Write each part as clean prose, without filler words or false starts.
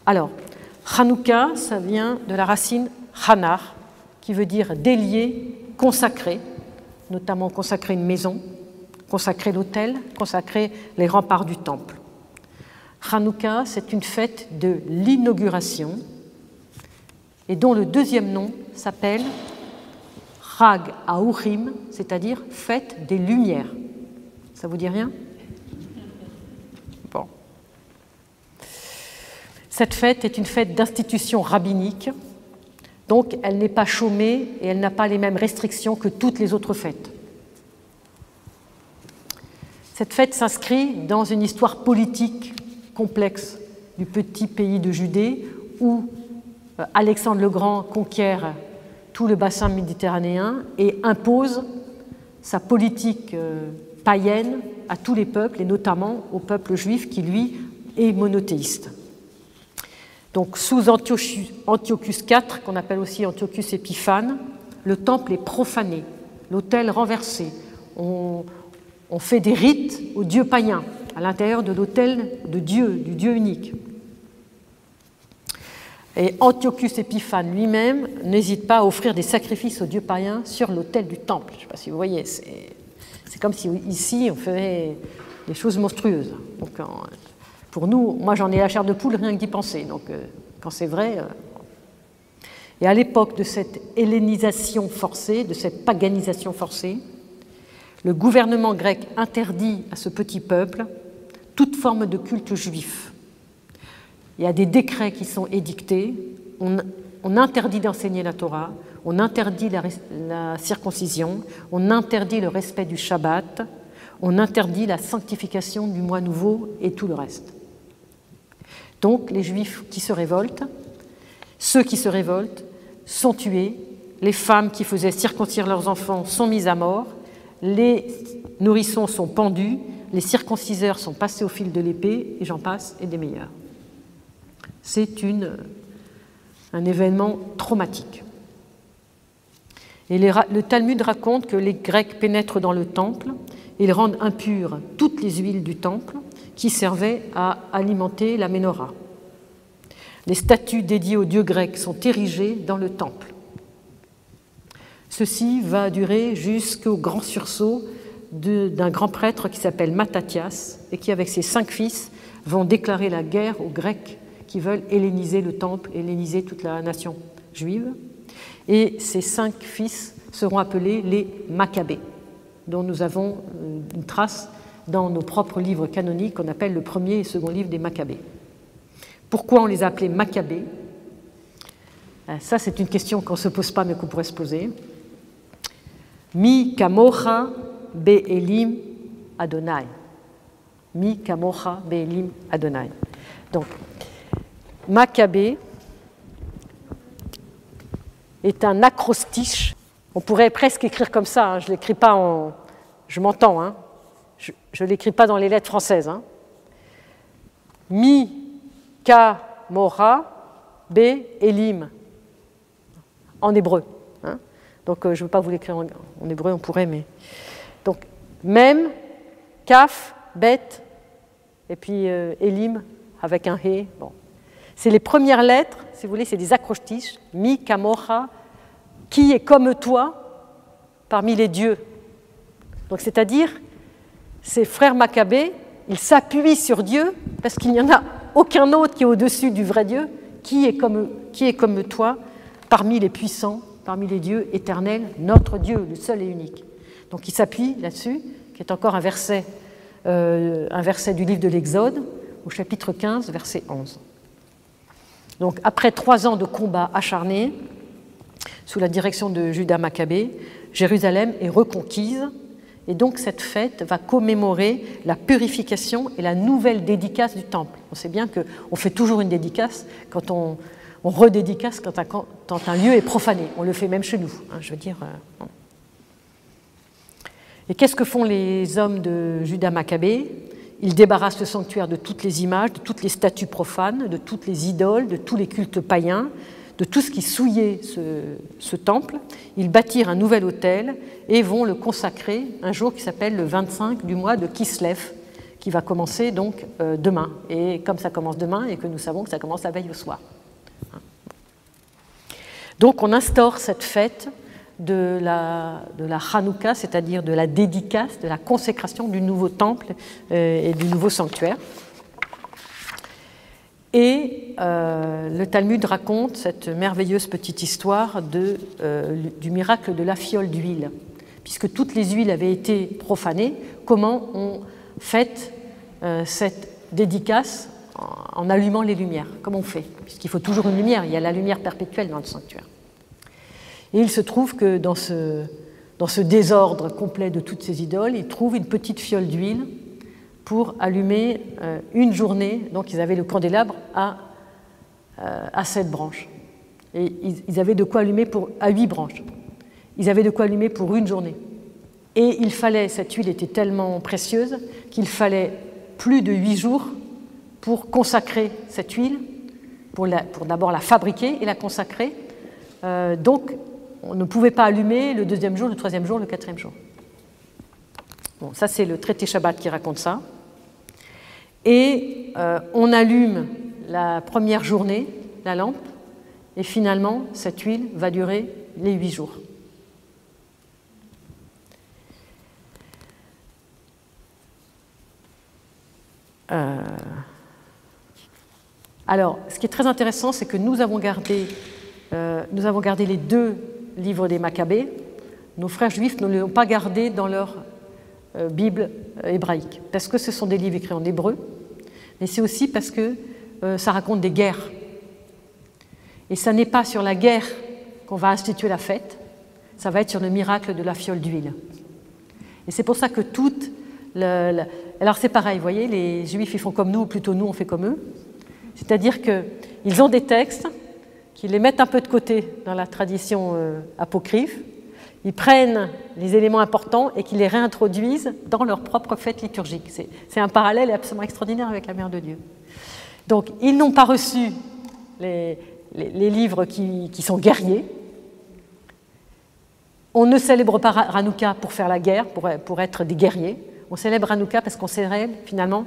Alors, Hanouka, ça vient de la racine Hanar, qui veut dire délier, consacrer, notamment consacrer une maison, consacrer l'autel, consacrer les remparts du temple. Hanouka, c'est une fête de l'inauguration et dont le deuxième nom s'appelle Chag HaOurim, c'est-à-dire fête des Lumières. Ça vous dit rien? Bon. Cette fête est une fête d'institution rabbinique, donc elle n'est pas chômée et elle n'a pas les mêmes restrictions que toutes les autres fêtes. Cette fête s'inscrit dans une histoire politique complexe du petit pays de Judée où Alexandre le Grand conquiert tout le bassin méditerranéen et impose sa politique païenne à tous les peuples et notamment au peuple juif qui, lui, est monothéiste. Donc, sous Antiochus IV, qu'on appelle aussi Antiochus Épiphane, le temple est profané, l'autel renversé. On fait des rites aux dieux païens à l'intérieur de l'autel de Dieu, du Dieu unique. Et Antiochus Épiphane lui-même n'hésite pas à offrir des sacrifices aux dieux païens sur l'autel du temple. Je ne sais pas si vous voyez, c'est comme si ici on ferait des choses monstrueuses. Donc, pour nous, moi j'en ai la chair de poule rien que d'y penser, donc quand c'est vrai. Et à l'époque de cette hellénisation forcée, de cette paganisation forcée, le gouvernement grec interdit à ce petit peuple toute forme de culte juif. Il y a des décrets qui sont édictés, on interdit d'enseigner la Torah, on interdit la circoncision, on interdit le respect du Shabbat, on interdit la sanctification du mois nouveau et tout le reste. Donc les Juifs qui se révoltent, ceux qui se révoltent sont tués, les femmes qui faisaient circoncire leurs enfants sont mises à mort, les nourrissons sont pendus, les circonciseurs sont passés au fil de l'épée, et j'en passe, et des meilleurs. C'est un événement traumatique. Et le Talmud raconte que les Grecs pénètrent dans le temple, ils rendent impures toutes les huiles du temple, qui servaient à alimenter la menorah. Les statues dédiées aux dieux grecs sont érigées dans le temple. Ceci va durer jusqu'au grand sursaut d'un grand prêtre qui s'appelle Mattathias et qui, avec ses 5 fils, vont déclarer la guerre aux Grecs qui veulent helléniser le temple, helléniser toute la nation juive. Et ces 5 fils seront appelés les Maccabées, dont nous avons une trace dans nos propres livres canoniques qu'on appelle le premier et second livre des Maccabées. Pourquoi on les a appelés Maccabées? Ça, c'est une question qu'on ne se pose pas, mais qu'on pourrait se poser. Mi kamocha be'elim Adonai. Mi kamocha be'elim Adonai. Donc, Maccabée est un acrostiche. On pourrait presque écrire comme ça. Hein. Je ne l'écris pas en... Je m'entends, hein. Je ne l'écris pas dans les lettres françaises. Hein. Mi, ka, mora, be, elim. En hébreu. Hein. Donc, je ne veux pas vous l'écrire en hébreu, on pourrait, mais... Donc, même, kaf, bet, et puis elim, avec un he. Bon. C'est les premières lettres, si vous voulez, c'est des acrostiches. Mi, ka, mora, qui est comme toi parmi les dieux. Donc, c'est-à-dire... Ces frères Maccabées, ils s'appuient sur Dieu parce qu'il n'y en a aucun autre qui est au-dessus du vrai Dieu, qui est comme toi parmi les puissants, parmi les dieux éternels, notre Dieu, le seul et unique. Donc ils s'appuient là-dessus, qui est encore un verset du livre de l'Exode, au chapitre 15, verset 11. Donc après 3 ans de combats acharnés, sous la direction de Juda Maccabée, Jérusalem est reconquise. Et donc cette fête va commémorer la purification et la nouvelle dédicace du temple. On sait bien qu'on fait toujours une dédicace quand on redédicace quand un lieu est profané. On le fait même chez nous, hein, je veux dire. Et qu'est-ce que font les hommes de Juda Maccabée? Ils débarrassent le sanctuaire de toutes les images, de toutes les statues profanes, de toutes les idoles, de tous les cultes païens, de tout ce qui souillait ce temple. Ils bâtirent un nouvel autel et vont le consacrer un jour qui s'appelle le 25 du mois de Kislev, qui va commencer donc demain. Et comme ça commence demain, et que nous savons que ça commence la veille au soir. Donc on instaure cette fête de la Hanouka, c'est-à-dire de la dédicace, de la consécration du nouveau temple et du nouveau sanctuaire. Et le Talmud raconte cette merveilleuse petite histoire du miracle de la fiole d'huile. Puisque toutes les huiles avaient été profanées, comment on fête cette dédicace en allumant les lumières? Comment on fait? Puisqu'il faut toujours une lumière, il y a la lumière perpétuelle dans le sanctuaire. Et il se trouve que dans ce désordre complet de toutes ces idoles, ils trouvent une petite fiole d'huile pour allumer une journée. Donc ils avaient le candélabre à 7 branches. Et ils avaient de quoi allumer à 8 branches. Ils avaient de quoi allumer pour une journée. Et il fallait, cette huile était tellement précieuse qu'il fallait plus de 8 jours pour consacrer cette huile, pour d'abord la fabriquer et la consacrer. Donc on ne pouvait pas allumer le 2e jour, le 3e jour, le 4e jour. Bon, ça c'est le traité Shabbat qui raconte ça. Et on allume la première journée, la lampe, et finalement cette huile va durer les 8 jours. Alors, ce qui est très intéressant, c'est que nous avons gardé les 2 livres des Maccabées. Nos frères juifs ne les ont pas gardés dans leur Bible hébraïque, parce que ce sont des livres écrits en hébreu, mais c'est aussi parce que ça raconte des guerres. Et ça n'est pas sur la guerre qu'on va instituer la fête, ça va être sur le miracle de la fiole d'huile. Et c'est pour ça que alors c'est pareil, vous voyez, les Juifs ils font comme nous, ou plutôt nous on fait comme eux. C'est-à-dire qu'ils ont des textes qu'ils les mettent un peu de côté dans la tradition apocryphe, ils prennent les éléments importants et qu'ils les réintroduisent dans leur propre fête liturgique. C'est un parallèle absolument extraordinaire avec la Mère de Dieu. Donc ils n'ont pas reçu les livres qui sont guerriers. On ne célèbre pas Hanouka pour faire la guerre, pour être des guerriers. On célèbre Hanouka parce qu'on célèbre finalement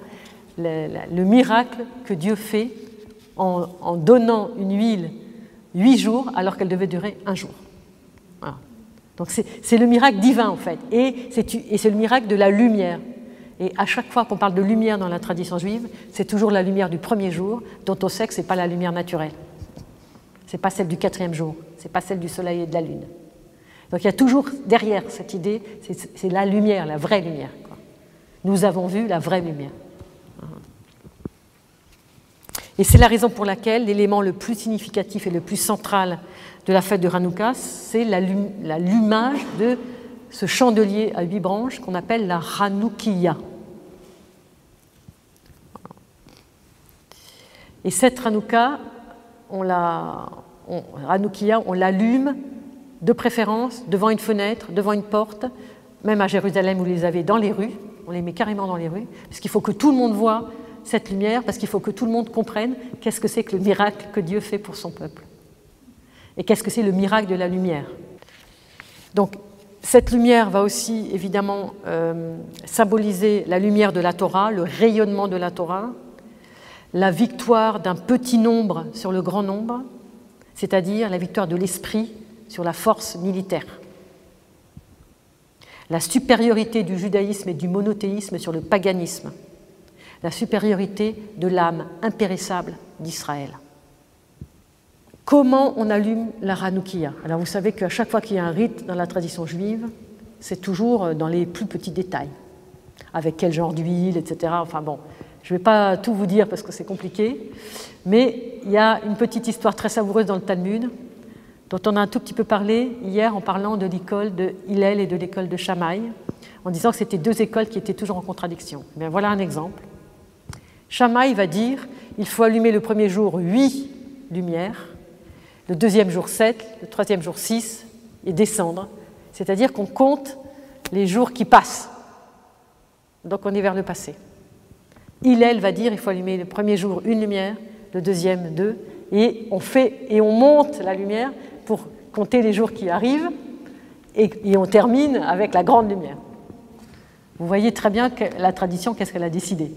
le miracle que Dieu fait en donnant une huile 8 jours alors qu'elle devait durer 1 jour. Voilà. Donc c'est le miracle divin en fait, et c'est le miracle de la lumière. Et à chaque fois qu'on parle de lumière dans la tradition juive, c'est toujours la lumière du premier jour, dont on sait que ce n'est pas la lumière naturelle. Ce n'est pas celle du 4e jour, ce n'est pas celle du soleil et de la lune. Donc il y a toujours derrière cette idée, c'est la lumière, la vraie lumière, quoi. Nous avons vu la vraie lumière. Et c'est la raison pour laquelle l'élément le plus significatif et le plus central de la fête de Hanouka, c'est l'allumage de ce chandelier à 8 branches qu'on appelle la Hanoukiya. Et cette Hanouka, on l'allume de préférence devant une fenêtre, devant une porte, même à Jérusalem où vous les avez dans les rues, on les met carrément dans les rues, parce qu'il faut que tout le monde voit cette lumière, parce qu'il faut que tout le monde comprenne qu'est-ce que c'est que le miracle que Dieu fait pour son peuple. Et qu'est-ce que c'est le miracle de la lumière. Donc, cette lumière va aussi, évidemment, symboliser la lumière de la Torah, le rayonnement de la Torah, la victoire d'un petit nombre sur le grand nombre, c'est-à-dire la victoire de l'esprit sur la force militaire. La supériorité du judaïsme et du monothéisme sur le paganisme. La supériorité de l'âme impérissable d'Israël. Comment on allume la Hanoukiya? Alors vous savez qu'à chaque fois qu'il y a un rite dans la tradition juive, c'est toujours dans les plus petits détails. Avec quel genre d'huile, etc. Enfin bon, je ne vais pas tout vous dire parce que c'est compliqué, mais il y a une petite histoire très savoureuse dans le Talmud, dont on a un tout petit peu parlé hier en parlant de l'école de Hillel et de l'école de Shammai, en disant que c'était 2 écoles qui étaient toujours en contradiction. Bien, voilà un exemple. Shammai va dire il faut allumer le premier jour 8 lumières, le 2e jour 7, le 3e jour 6 et descendre. C'est-à-dire qu'on compte les jours qui passent. Donc on est vers le passé. Hillel va dire il faut allumer le premier jour 1 lumière, le 2e 2, et on monte la lumière pour compter les jours qui arrivent et on termine avec la grande lumière. vous voyez très bien que la tradition, qu'est-ce qu'elle a décidé?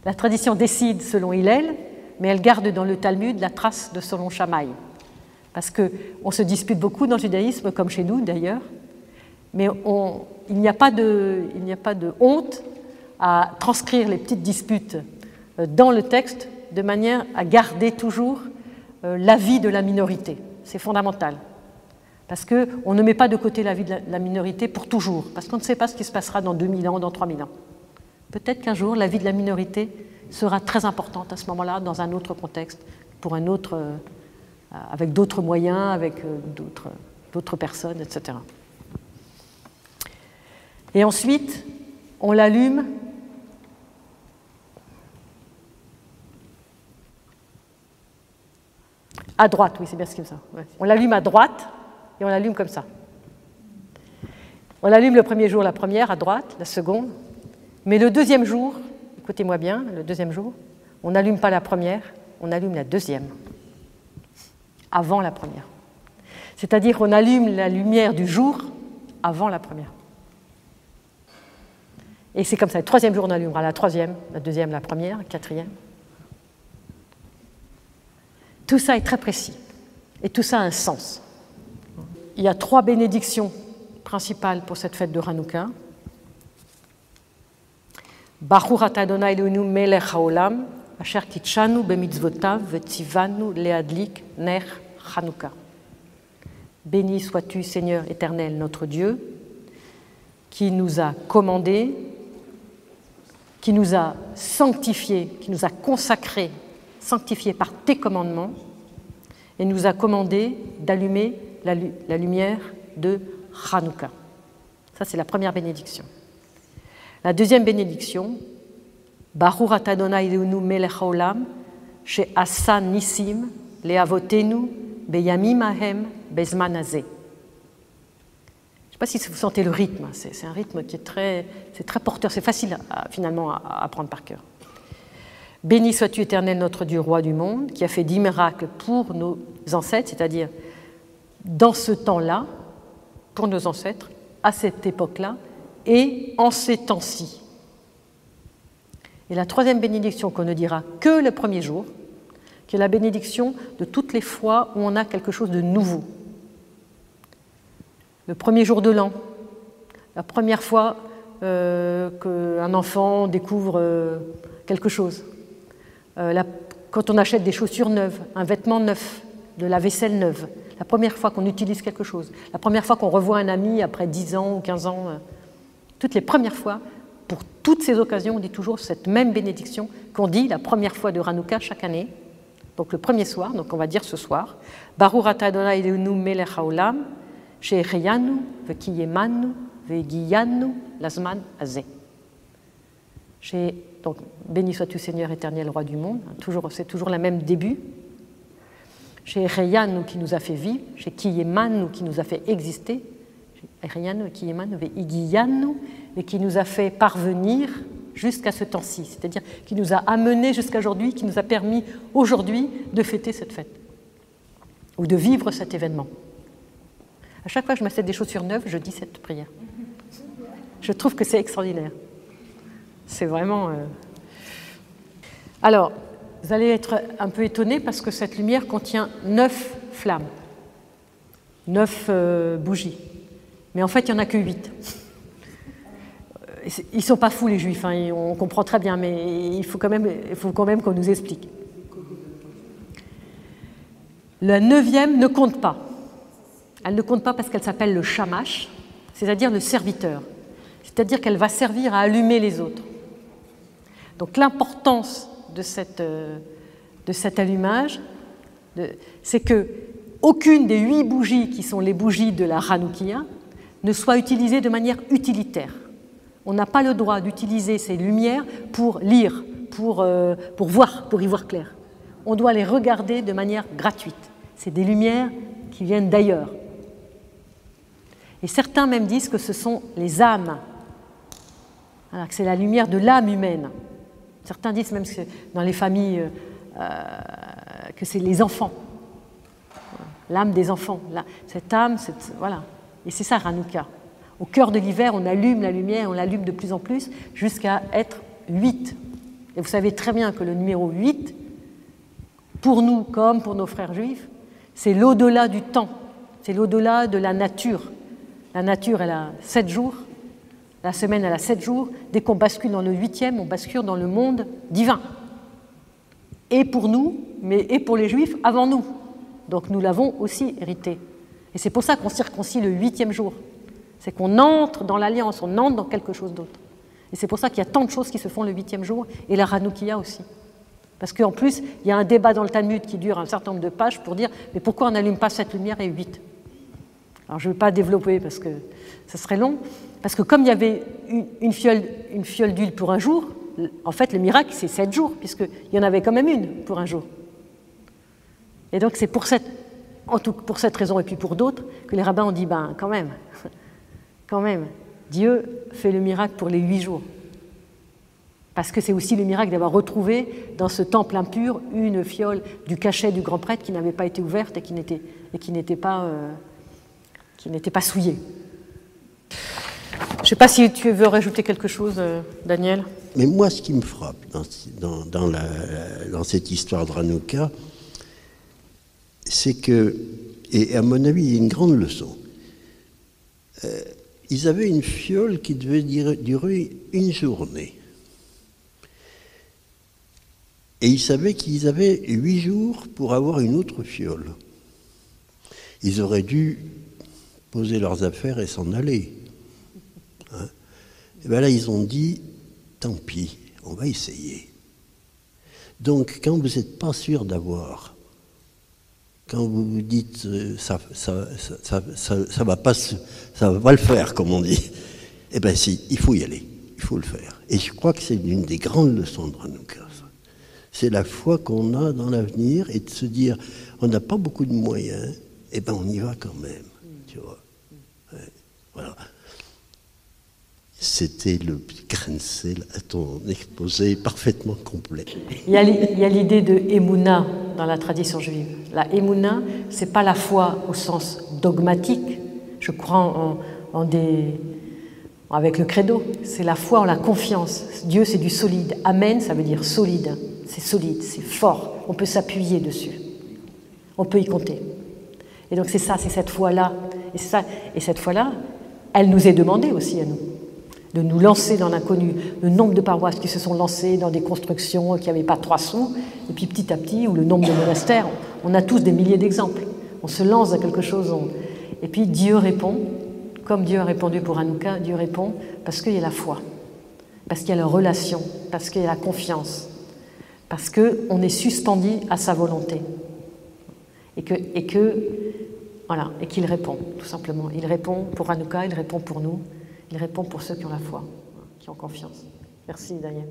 La tradition décide selon Hillel, mais elle garde dans le Talmud la trace de selon Shammai. Parce qu'on se dispute beaucoup dans le judaïsme, comme chez nous d'ailleurs, mais il n'y a pas de honte à transcrire les petites disputes dans le texte de manière à garder toujours l'avis de la minorité. C'est fondamental. Parce qu'on ne met pas de côté l'avis de la minorité pour toujours, parce qu'on ne sait pas ce qui se passera dans 2000 ans, dans 3000 ans. Peut-être qu'un jour, l'avis de la minorité sera très importante à ce moment-là, dans un autre contexte, pour un autre, avec d'autres moyens, avec d'autres personnes, etc. Et ensuite, on l'allume à droite, oui, c'est bien ce qu'il me semble. Ouais. On l'allume à droite et on l'allume comme ça. On l'allume le premier jour, la première, à droite, la seconde. Mais le deuxième jour, écoutez-moi bien, le deuxième jour, on n'allume pas la première, on allume la deuxième, avant la première. C'est-à-dire qu'on allume la lumière du jour avant la première. Et c'est comme ça, le troisième jour, on allumera la troisième, la deuxième, la première, la quatrième. Tout ça est très précis, et tout ça a un sens. Il y a 3 bénédictions principales pour cette fête de Hanouka. Baruch atah Adonai Eloheinu melech haolam, asher kitshanu bemitzvotav vetzivanu leadlik ner Hanouka. Béni sois-tu, Seigneur éternel, notre Dieu, qui nous a commandé, qui nous a sanctifiés, qui nous a consacrés, sanctifiés par tes commandements, et nous a commandé d'allumer la lumière de Hanouka. Ça, c'est la première bénédiction. La deuxième bénédiction, Baruch atah Adonai Eloheinu melech haolam, she'asa nisim le'avotenu beyamim hahem bezman hazeh. Je ne sais pas si vous sentez le rythme, c'est un rythme qui est très porteur, c'est facile finalement à apprendre par cœur. Béni sois-tu éternel notre Dieu, roi du monde, qui a fait 10 miracles pour nos ancêtres, c'est-à-dire dans ce temps-là, pour nos ancêtres, à cette époque-là, et en ces temps-ci. Et la troisième bénédiction qu'on ne dira que le premier jour, qui est la bénédiction de toutes les fois où on a quelque chose de nouveau. Le premier jour de l'an, la première fois qu'un enfant découvre quelque chose, quand on achète des chaussures neuves, un vêtement neuf, de la vaisselle neuve, la première fois qu'on utilise quelque chose, la première fois qu'on revoit un ami après 10 ans ou 15 ans, toutes les premières fois, pour toutes ces occasions, on dit toujours cette même bénédiction qu'on dit la première fois de Hanouka chaque année, donc le premier soir, donc on va dire ce soir, Baruch atah Adonai Eloheinu melech haolam, she'echeyanu vekiyemanu vegiyanu lazman hazeh. Donc, béni sois-tu Seigneur éternel, roi du monde, c'est toujours le même début. Chez Reyanu qui nous a fait vivre, chez Kiyemanu qui nous a fait exister, chez Reyanu et Kiyemanu et Igiyanu, et qui nous a fait parvenir jusqu'à ce temps-ci, c'est-à-dire qui nous a amenés jusqu'à aujourd'hui, qui nous a permis aujourd'hui de fêter cette fête, ou de vivre cet événement. À chaque fois que je m'achète des chaussures neuves, je dis cette prière. Je trouve que c'est extraordinaire. C'est vraiment... Alors, vous allez être un peu étonnés parce que cette lumière contient 9 flammes, 9 bougies. Mais en fait, il n'y en a que 8. Ils ne sont pas fous, les Juifs, hein, on comprend très bien, mais il faut quand même qu'on nous explique. La 9e ne compte pas. Elle ne compte pas parce qu'elle s'appelle le shamash, c'est-à-dire le serviteur. C'est-à-dire qu'elle va servir à allumer les autres. Donc l'importance de cet allumage, c'est que aucune des 8 bougies qui sont les bougies de la Hanoukia ne soit utilisée de manière utilitaire. On n'a pas le droit d'utiliser ces lumières pour lire, pour voir, pour y voir clair. On doit les regarder de manière gratuite. C'est des lumières qui viennent d'ailleurs. Et certains même disent que ce sont les âmes, alors que c'est la lumière de l'âme humaine. Certains disent même que dans les familles que c'est les enfants, l'âme des enfants. Cette âme, voilà. Et c'est ça Hanouka. Au cœur de l'hiver, on allume la lumière, on l'allume de plus en plus, jusqu'à être 8. Et vous savez très bien que le numéro 8, pour nous comme pour nos frères juifs, c'est l'au-delà du temps, c'est l'au-delà de la nature. La nature, elle a 7 jours, la semaine, elle a 7 jours. Dès qu'on bascule dans le 8e, on bascule dans le monde divin. Et pour nous, mais et pour les juifs avant nous. Donc nous l'avons aussi hérité. Et c'est pour ça qu'on circoncie le 8e jour. C'est qu'on entre dans l'alliance, on entre dans quelque chose d'autre. Et c'est pour ça qu'il y a tant de choses qui se font le 8e jour, et la Hanoukia aussi. Parce qu'en plus, il y a un débat dans le Talmud qui dure un certain nombre de pages pour dire « mais pourquoi on n'allume pas cette lumière et 8 ?» Alors je ne vais pas développer parce que ça serait long. Parce que comme il y avait une fiole d'huile pour un jour, en fait le miracle c'est 7 jours, puisqu'il y en avait quand même une pour un jour. Et donc c'est pour cette raison et puis pour d'autres que les rabbins ont dit ben quand même, Dieu fait le miracle pour les 8 jours. Parce que c'est aussi le miracle d'avoir retrouvé dans ce temple impur une fiole du cachet du grand prêtre qui n'avait pas été ouverte et qui n'était pas souillée. Je ne sais pas si tu veux rajouter quelque chose, Daniel. Mais moi, ce qui me frappe dans cette histoire de Hanouka, c'est que, et à mon avis, il y a une grande leçon. Ils avaient une fiole qui devait durer une journée. Et ils savaient qu'ils avaient 8 jours pour avoir une autre fiole. Ils auraient dû poser leurs affaires et s'en aller. Hein? Et bien là, ils ont dit, tant pis, on va essayer. Donc, quand vous n'êtes pas sûr d'avoir, quand vous vous dites ça va pas le faire, comme on dit, eh bien si, il faut y aller, il faut le faire. Et je crois que c'est une des grandes leçons de Hanouka. C'est la foi qu'on a dans l'avenir et de se dire, on n'a pas beaucoup de moyens, eh bien on y va quand même, tu vois. Ouais, voilà. C'était le grain de sel à ton exposé parfaitement complet. Il y a l'idée de Emouna dans la tradition juive. La Emouna, ce n'est pas la foi au sens dogmatique, je crois avec le credo, c'est la foi en la confiance. Dieu, c'est du solide. Amen, ça veut dire solide. C'est solide, c'est fort. On peut s'appuyer dessus. On peut y compter. Et donc c'est ça, c'est cette foi-là. Et cette foi-là, elle nous est demandée aussi à nous, de nous lancer dans l'inconnu. Le nombre de paroisses qui se sont lancées dans des constructions qui n'avaient pas 3 sous, et puis petit à petit, ou le nombre de monastères, on a tous des milliers d'exemples. On se lance dans quelque chose, et puis Dieu répond, comme Dieu a répondu pour Hanouka, Dieu répond parce qu'il y a la foi, parce qu'il y a la relation, parce qu'il y a la confiance, parce qu'on est suspendu à sa volonté, et qu'il répond, tout simplement. Il répond pour Hanouka, il répond pour nous, il répond pour ceux qui ont la foi, qui ont confiance. Merci, Daniel.